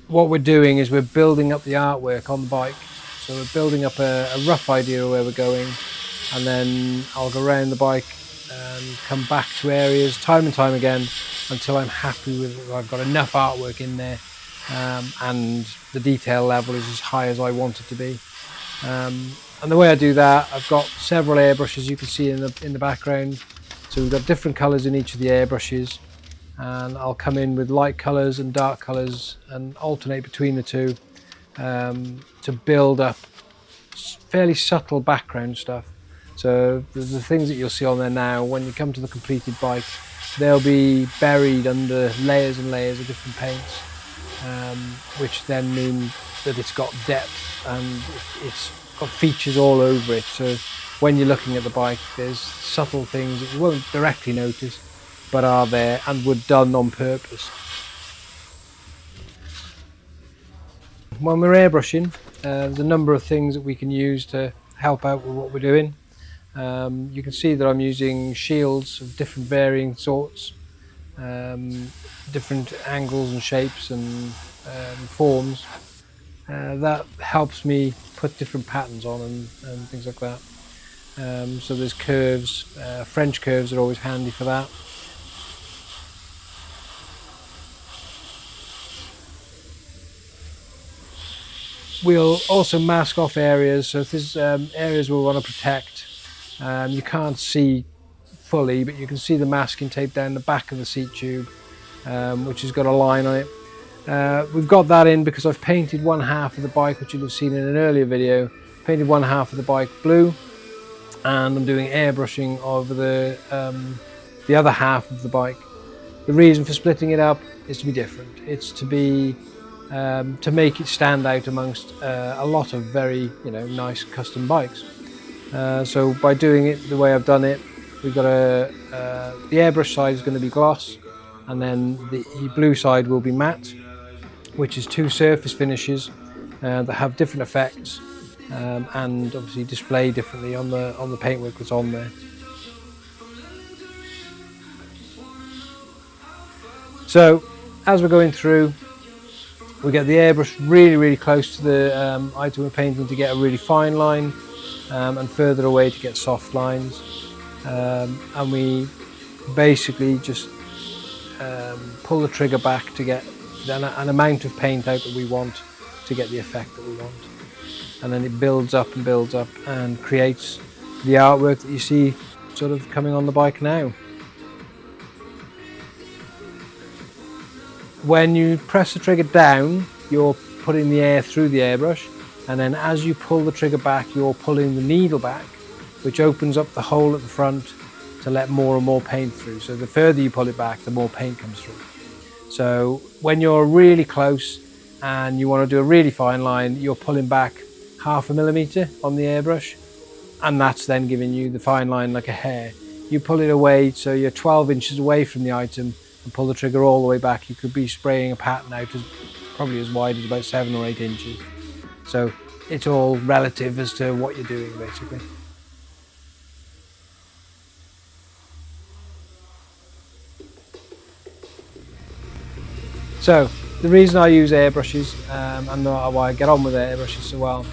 what we're doing is we're building up the artwork on the bike. So we're building up a rough idea of where we're going, and then I'll go around the bike and come back to areas time and time again until I'm happy with it. I've got enough artwork in there, and the detail level is as high as I want it to be. And the way I do that, I've got several airbrushes you can see in the background. So we've got different colours in each of the airbrushes, and I'll come in with light colours and dark colours and alternate between the two to build up fairly subtle background stuff. So the things that you'll see on there now, when you come to the completed bike, they'll be buried under layers and layers of different paints, which then mean that it's got depth and it's got features all over it. So when you're looking at the bike, there's subtle things that you won't directly notice, but are there and were done on purpose. When we're airbrushing, there's a number of things that we can use to help out with what we're doing. You can see that I'm using shields of different varying sorts, different angles and shapes and forms. That helps me put different patterns on and things like that. So there's curves, French curves are always handy for that. We'll also mask off areas, so if there's areas we want to protect, you can't see fully, but you can see the masking tape down the back of the seat tube, which has got a line on it. We've got that in because I've painted one half of the bike, which you'll have seen in an earlier video, painted one half of the bike blue, and I'm doing airbrushing over the other half of the bike. The reason for splitting it up is to be different. It's to be to make it stand out amongst a lot of very nice custom bikes. So by doing it the way I've done it, we've got the airbrush side is going to be gloss, and then the blue side will be matte, which is two surface finishes that have different effects and obviously display differently on the paintwork that's on there. So as we're going through, we get the airbrush really close to the item we're painting to get a really fine line, and further away to get soft lines, and we basically just pull the trigger back to get an amount of paint out that we want to get the effect that we want, and then it builds up and creates the artwork that you see sort of coming on the bike now. When you press the trigger down, you're putting the air through the airbrush, and then as you pull the trigger back, you're pulling the needle back, which opens up the hole at the front to let more and more paint through. So the further you pull it back, the more paint comes through. So when you're really close and you want to do a really fine line, you're pulling back 0.5 millimeter on the airbrush, and that's then giving you the fine line like a hair. You pull it away so you're 12 inches away from the item and pull the trigger all the way back. You could be spraying a pattern out probably as wide as about 7 or 8 inches. So it's all relative as to what you're doing, basically. So the reason I use airbrushes and why I get on with airbrushes so well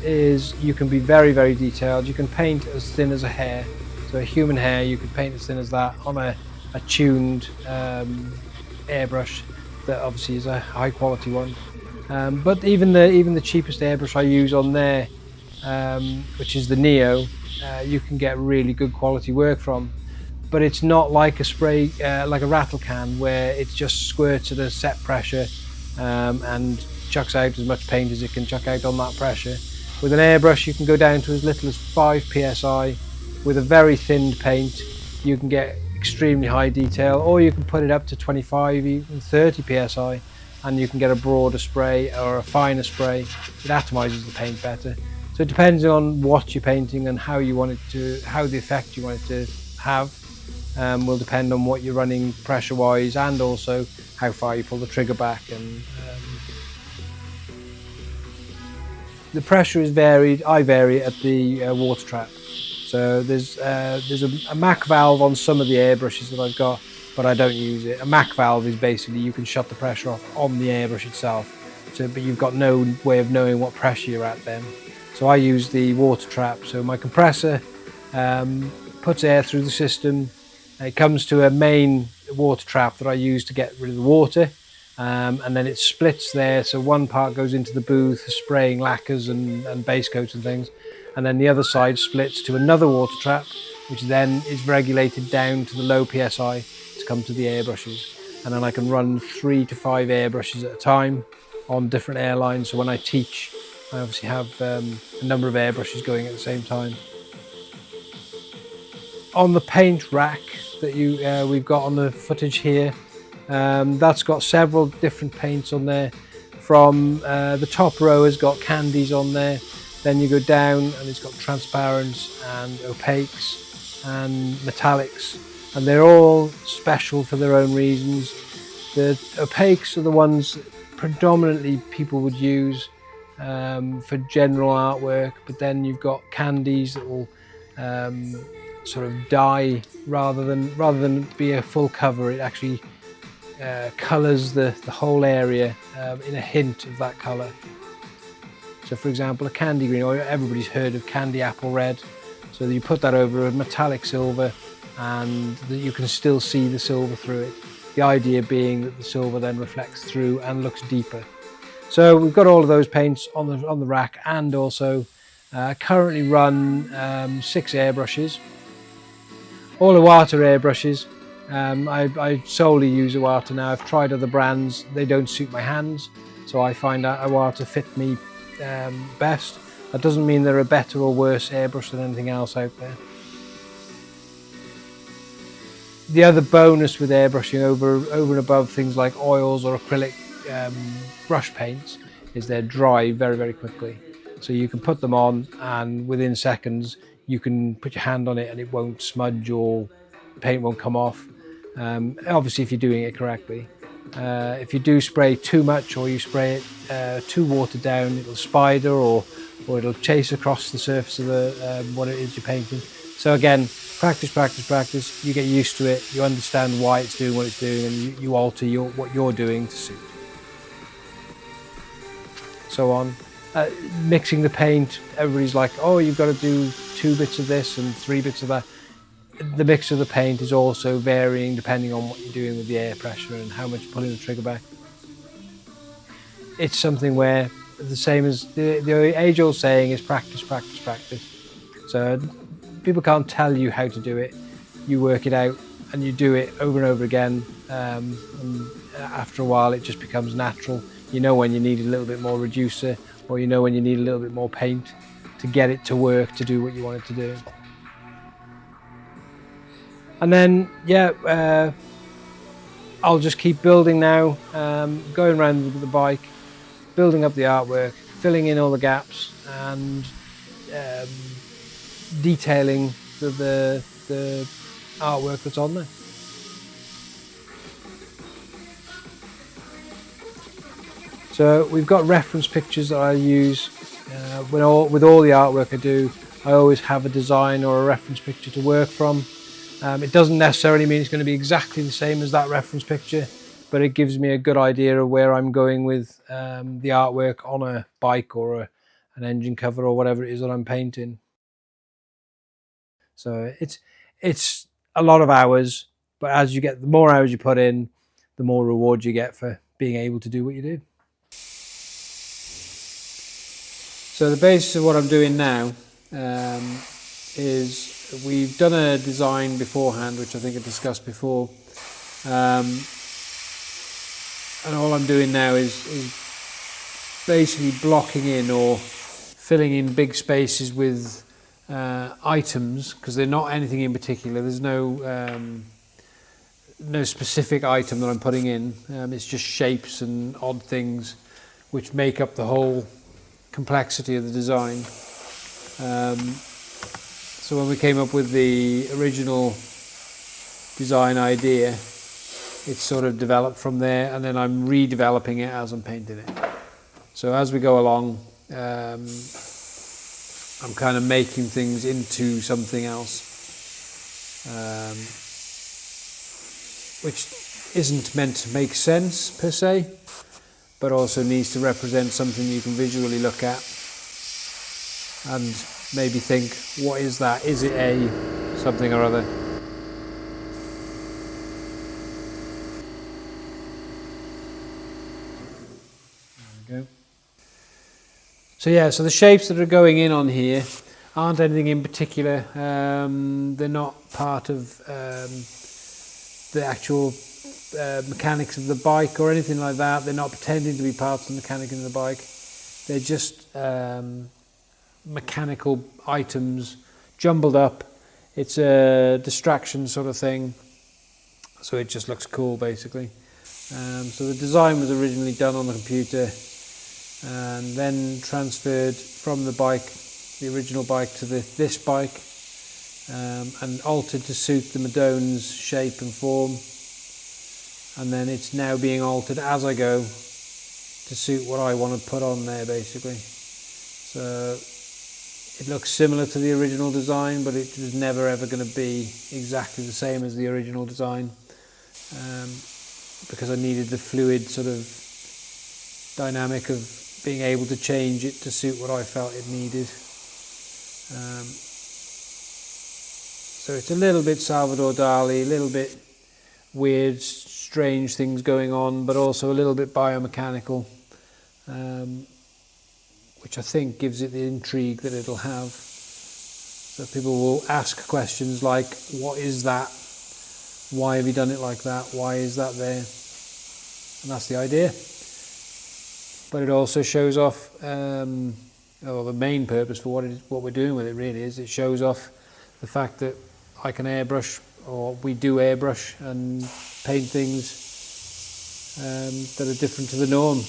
is you can be very detailed. You can paint as thin as a hair. So a human hair, you could paint as thin as that on a tuned airbrush that obviously is a high quality one. But even the cheapest airbrush I use on there, which is the Neo, you can get really good quality work from. But it's not like a spray, like a rattle can, where it just squirts at a set pressure and chucks out as much paint as it can chuck out on that pressure. With an airbrush, you can go down to as little as 5 psi. With a very thinned paint, you can get extremely high detail, or you can put it up to 25, even 30 psi, and you can get a broader spray or a finer spray. It atomizes the paint better. So it depends on what you're painting and how you want it to, how the effect you want it to have. Will depend on what you're running pressure wise, and also how far you pull the trigger back. And the pressure is varied. I vary at the water trap. So there's a Mac valve on some of the airbrushes that I've got, but I don't use it. A Mac valve is basically you can shut the pressure off on the airbrush itself, but you've got no way of knowing what pressure you're at then. So I use the water trap. So my compressor puts air through the system. It comes to a main water trap that I use to get rid of the water, and then it splits there. So one part goes into the booth for spraying lacquers and base coats and things, and then the other side splits to another water trap, which then is regulated down to the low PSI to come to the airbrushes. And then I can run 3 to 5 airbrushes at a time on different airlines. So when I teach, I obviously have a number of airbrushes going at the same time. On the paint rack that we've got on the footage here, that's got several different paints on there. From the top row has got candies on there, then you go down and it's got transparents and opaques and metallics, and they're all special for their own reasons. The opaques are the ones predominantly people would use for general artwork, but then you've got candies that will sort of dye rather than be a full cover. It actually colours the whole area in a hint of that colour. So for example, a candy green, or everybody's heard of candy apple red. So you put that over a metallic silver and you can still see the silver through it. The idea being that the silver then reflects through and looks deeper. So we've got all of those paints on the rack, and also currently run 6 airbrushes. All Iwata airbrushes. I solely use Iwata now. I've tried other brands, they don't suit my hands, so I find that Iwata fit me best. That doesn't mean they're a better or worse airbrush than anything else out there. The other bonus with airbrushing over and above things like oils or acrylic brush paints is they're dry very, very quickly. So you can put them on and within seconds you can put your hand on it and it won't smudge or the paint won't come off. Obviously if you're doing it correctly. If you do spray too much, or you spray it too watered down, it'll spider or it'll chase across the surface of the what it is you're painting. So again, practice, practice, practice. You get used to it, you understand why it's doing what it's doing, and you alter what you're doing to suit. So on. Mixing the paint, everybody's like, oh, you've got to do 2 bits of this and 3 bits of that. The mix of the paint is also varying depending on what you're doing with the air pressure and how much you're pulling the trigger back. It's something where, the same as the age-old saying is practice, practice, practice. So people can't tell you how to do it. You work it out and you do it over and over again. And after a while, it just becomes natural. You know when you need a little bit more reducer, or you know when you need a little bit more paint to get it to work, to do what you want it to do. And then, yeah, I'll just keep building now, going around with the bike, building up the artwork, filling in all the gaps, and detailing the artwork that's on there. So we've got reference pictures that I use with all the artwork I do. I always have a design or a reference picture to work from. It doesn't necessarily mean it's going to be exactly the same as that reference picture, but it gives me a good idea of where I'm going with the artwork on a bike or an engine cover or whatever it is that I'm painting. So it's a lot of hours, but as you get, the more hours you put in, the more reward you get for being able to do what you do. So the basis of what I'm doing now is we've done a design beforehand, which I think I discussed before, and all I'm doing now is basically blocking in or filling in big spaces with items, because they're not anything in particular. There's no specific item that I'm putting in. It's just shapes and odd things which make up the whole complexity of the design. So when we came up with the original design idea, it's sort of developed from there, and then I'm redeveloping it as I'm painting it. So as we go along, I'm kind of making things into something else. which isn't meant to make sense per se, but also needs to represent something you can visually look at and maybe think, what is that? Is it a something or other? There we go. So yeah, so the shapes that are going in on here aren't anything in particular. They're not part of the actual mechanics of the bike or anything like that. They're not pretending to be parts of the mechanics of the bike. They're just mechanical items jumbled up. It's a distraction sort of thing, so it just looks cool basically. So the design was originally done on the computer and then transferred from the bike, the original bike, to this bike, and altered to suit the Madone's shape and form, and then it's now being altered as I go to suit what I want to put on there basically. So it looks similar to the original design, but it was never ever going to be exactly the same as the original design, because I needed the fluid sort of dynamic of being able to change it to suit what I felt it needed. So it's a little bit Salvador Dali, a little bit weird, strange things going on, but also a little bit biomechanical, which I think gives it the intrigue that it'll have. So people will ask questions like, what is that? Why have you done it like that? Why is that there? And that's the idea. But it also shows off, well, the main purpose for what we're doing with it really is it shows off the fact that I can airbrush, or we do airbrush and paint things that are different to the norm,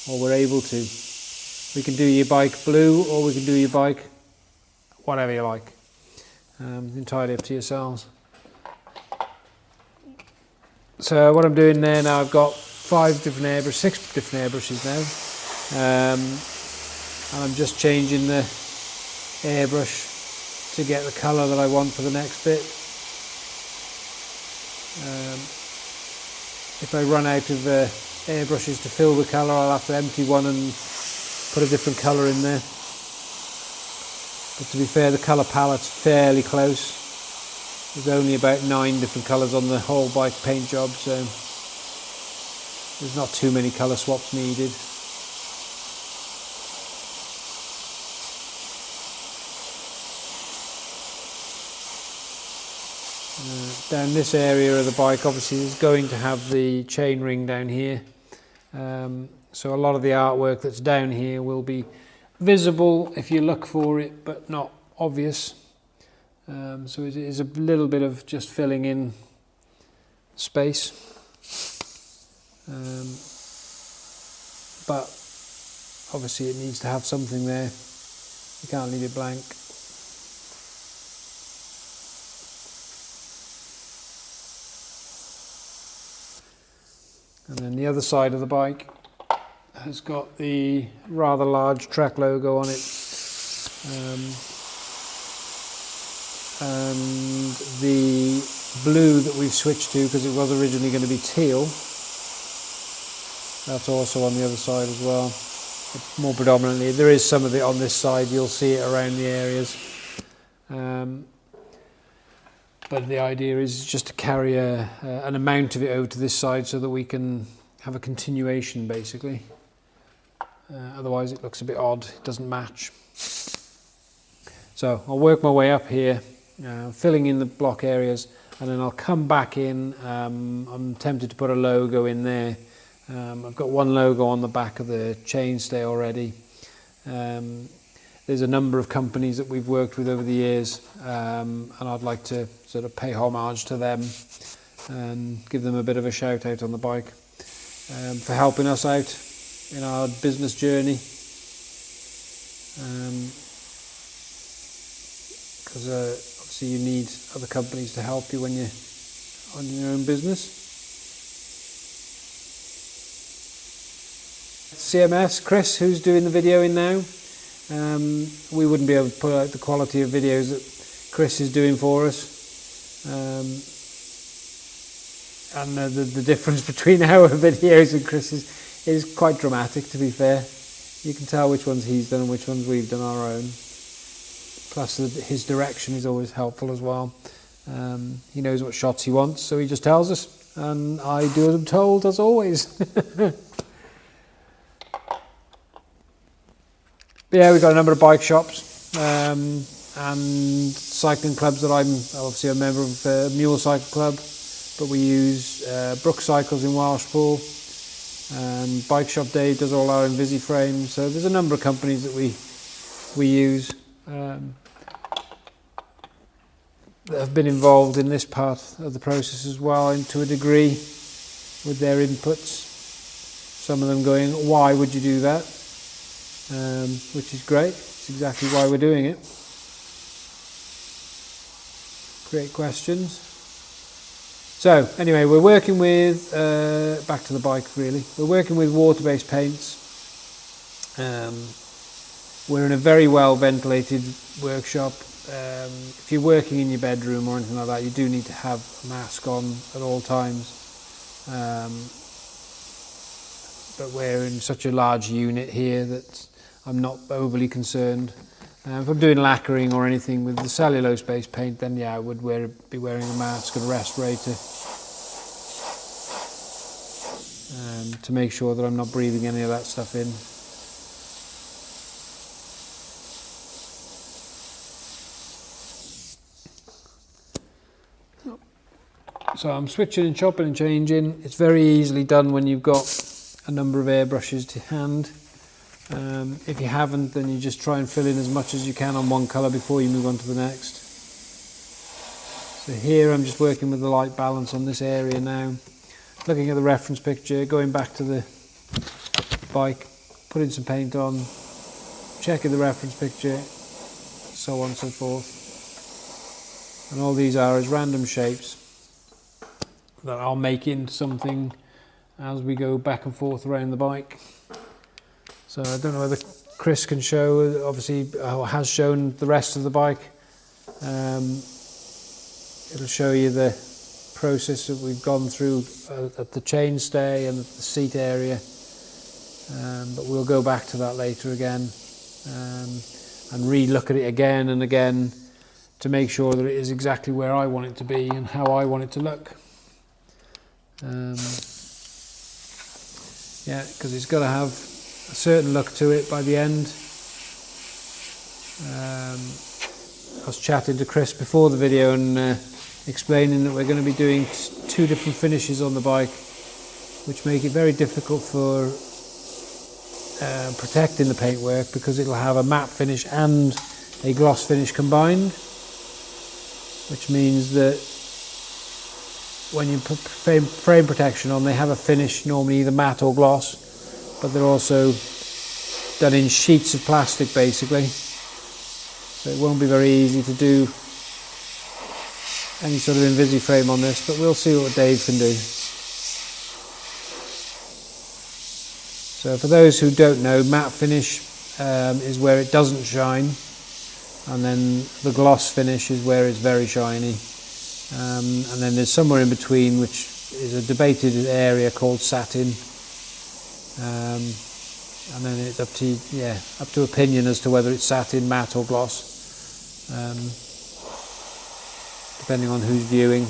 or we're able to. We can do your bike blue, or we can do your bike whatever you like. Entirely up to yourselves. So what I'm doing there now, I've got 6 different airbrushes now, and I'm just changing the airbrush to get the colour that I want for the next bit. If I run out of airbrushes to fill the colour, I'll have to empty one and put a different colour in there. But to be fair, the colour palette's fairly close. There's only about 9 different colours on the whole bike paint job, so there's not too many colour swaps needed. Down this area of the bike obviously is going to have the chain ring down here, so a lot of the artwork that's down here will be visible if you look for it, but not obvious. So it is a little bit of just filling in space, but obviously it needs to have something there. You can't leave it blank. And then the other side of the bike has got the rather large Trek logo on it, and the blue that we've switched to, because it was originally going to be teal, that's also on the other side as well. More predominantly, there is some of it on this side, you'll see it around the areas, but the idea is just to carry an amount of it over to this side so that we can have a continuation basically. Otherwise it looks a bit odd, it doesn't match. So I'll work my way up here, filling in the block areas, and then I'll come back in. I'm tempted to put a logo in there. I've got one logo on the back of the chainstay already. There's a number of companies that we've worked with over the years, and I'd like to sort of pay homage to them and give them a bit of a shout out on the bike for helping us out in our business journey, because obviously you need other companies to help you when you're on your own business. CMS, Chris, who's doing the videoing now. We wouldn't be able to put out the quality of videos that Chris is doing for us. And the difference between our videos and Chris's is quite dramatic, to be fair. You can tell which ones he's done and which ones we've done our own. Plus his direction is always helpful as well. He knows what shots he wants, so he just tells us, and I do as I'm told, as always. Yeah, we've got a number of bike shops and cycling clubs that I'm obviously a member of, Mule Cycle Club, but we use Brook Cycles in Welshpool, and Bike Shop Dave does all our Invisi frames. So there's a number of companies that we use that have been involved in this part of the process as well, and to a degree with their inputs. Some of them going, why would you do that? Which is great. It's exactly why we're doing it. Great questions. So anyway, we're working with, back to the bike really, we're working with water-based paints. We're in a very well ventilated workshop. If you're working in your bedroom or anything like that, you do need to have a mask on at all times. But we're in such a large unit here that I'm not overly concerned. If I'm doing lacquering or anything with the cellulose-based paint, then yeah, I would be wearing a mask and a respirator to make sure that I'm not breathing any of that stuff in. So I'm switching and chopping and changing. It's very easily done when you've got a number of airbrushes to hand. If you haven't, then you just try and fill in as much as you can on one colour before you move on to the next. So here I'm just working with the light balance on this area now, looking at the reference picture, going back to the bike, putting some paint on, checking the reference picture, so on and so forth. And all these are as random shapes that I'll make into something as we go back and forth around the bike. So I don't know whether Chris can show, obviously has shown the rest of the bike. It'll show you the process that we've gone through at the chainstay and at the seat area. But we'll go back to that later again and re-look at it again and again to make sure that it is exactly where I want it to be and how I want it to look. Yeah, because it's got to have a certain look to it by the end. I was chatting to Chris before the video and explaining that we're going to be doing two different finishes on the bike, which make it very difficult for protecting the paintwork, because it'll have a matte finish and a gloss finish combined, which means that when you put frame protection on, they have a finish, normally either matte or gloss, but they're also done in sheets of plastic basically, so it won't be very easy to do any sort of Invisi frame on this, but we'll see what Dave can do. So for those who don't know, matte finish is where it doesn't shine, and then the gloss finish is where it's very shiny. And then there's somewhere in between, which is a debated area called satin. And then it's up to opinion as to whether it's satin, matte or gloss, depending on who's viewing.